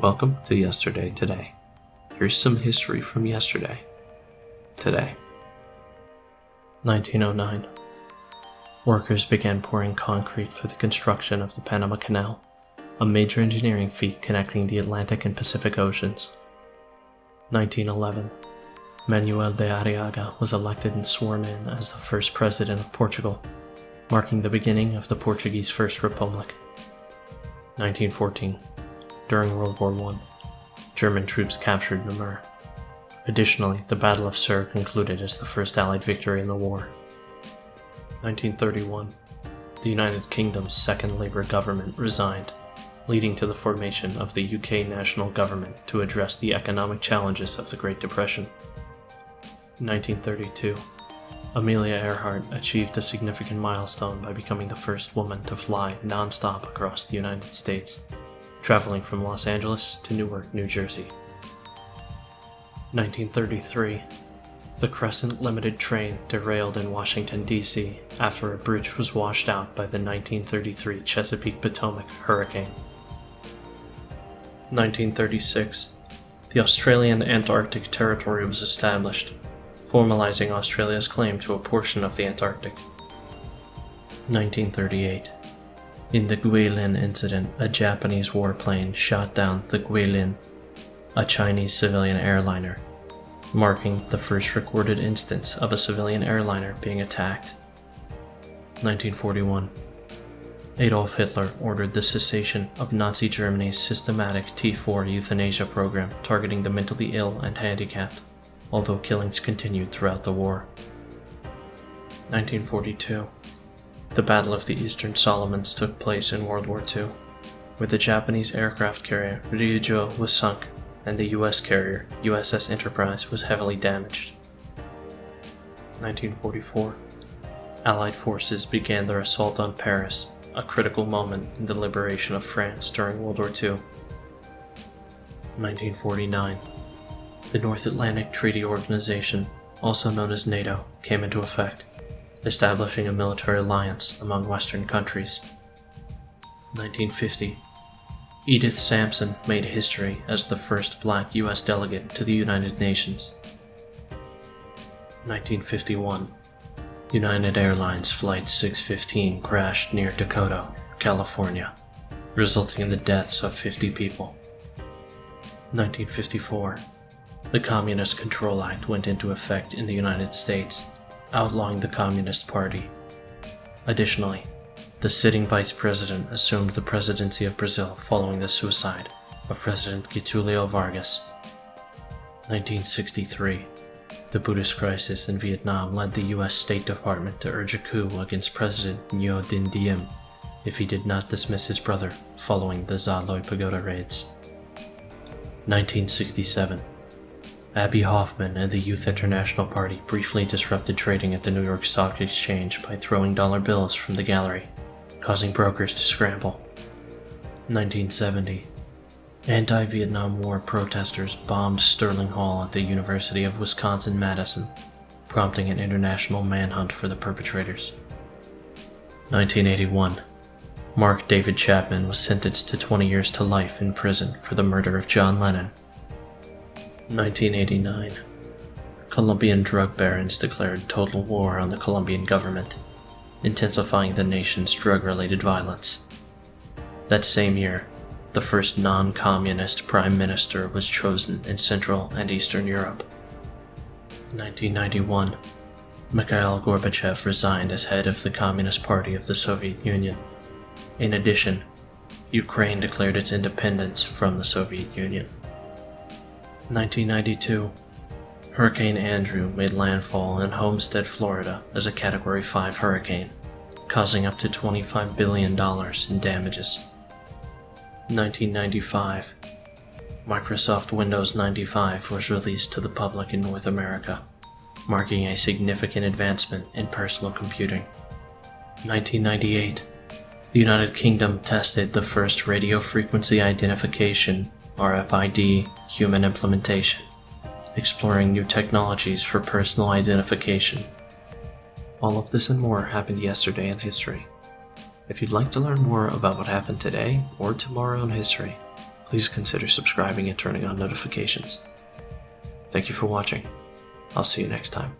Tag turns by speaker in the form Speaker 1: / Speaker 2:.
Speaker 1: Welcome to Yesterday Today. Here's some history from yesterday. Today. 1909. Workers began pouring concrete for the construction of the Panama Canal, a major engineering feat connecting the Atlantic and Pacific Oceans. 1911. Manuel de Arriaga was elected and sworn in as the first president of Portugal, marking the beginning of the Portuguese First Republic. 1914. During World War I, German troops captured Namur. Additionally, the Battle of Sur concluded as the first Allied victory in the war. 1931. The United Kingdom's second Labour government resigned, leading to the formation of the UK national government to address the economic challenges of the Great Depression. 1932. Amelia Earhart achieved a significant milestone by becoming the first woman to fly non-stop across the United States, traveling from Los Angeles to Newark, New Jersey. 1933. The Crescent Limited train derailed in Washington, D.C. after a bridge was washed out by the 1933 Chesapeake Potomac hurricane. 1936. The Australian Antarctic Territory was established, formalizing Australia's claim to a portion of the Antarctic. 1938. In the Guilin incident, a Japanese warplane shot down the Guilin, a Chinese civilian airliner, marking the first recorded instance of a civilian airliner being attacked. 1941. Adolf Hitler ordered the cessation of Nazi Germany's systematic T4 euthanasia program targeting the mentally ill and handicapped, although killings continued throughout the war. 1942. The Battle of the Eastern Solomons took place in World War II, where the Japanese aircraft carrier Ryujo was sunk and the US carrier USS Enterprise was heavily damaged. 1944. Allied forces began their assault on Paris, a critical moment in the liberation of France during World War II. 1949. The North Atlantic Treaty Organization, also known as NATO, came into effect, establishing a military alliance among Western countries. 1950. Edith Sampson made history as the first black U.S. delegate to the United Nations. 1951. United Airlines Flight 615 crashed near Dakota, California, resulting in the deaths of 50 people. 1954. The Communist Control Act went into effect in the United States, outlawing the Communist Party. Additionally, the sitting vice president assumed the presidency of Brazil following the suicide of President Getulio Vargas. 1963. The Buddhist crisis in Vietnam led the U.S. State Department to urge a coup against President Ngo Dinh Diem if he did not dismiss his brother following the Za Loi Pagoda raids. 1967. Abby Hoffman and the Youth International Party briefly disrupted trading at the New York Stock Exchange by throwing dollar bills from the gallery, causing brokers to scramble. 1970. Anti-Vietnam War protesters bombed Sterling Hall at the University of Wisconsin-Madison, prompting an international manhunt for the perpetrators. 1981. Mark David Chapman was sentenced to 20 years to life in prison for the murder of John Lennon. 1989. Colombian drug barons declared total war on the Colombian government, intensifying the nation's drug-related violence. That same year, the first non-communist prime minister was chosen in Central and Eastern Europe. 1991. Mikhail Gorbachev resigned as head of the Communist Party of the Soviet Union. In addition, Ukraine declared its independence from the Soviet Union. 1992. Hurricane Andrew made landfall in Homestead, Florida as a Category 5 hurricane, causing up to $25 billion in damages. 1995. Microsoft Windows 95 was released to the public in North America, marking a significant advancement in personal computing. 1998. The United Kingdom tested the first radio frequency identification RFID human implementation, exploring new technologies for personal identification. All of this and more happened yesterday in history. If you'd like to learn more about what happened today or tomorrow in history, please consider subscribing and turning on notifications. Thank you for watching. I'll see you next time.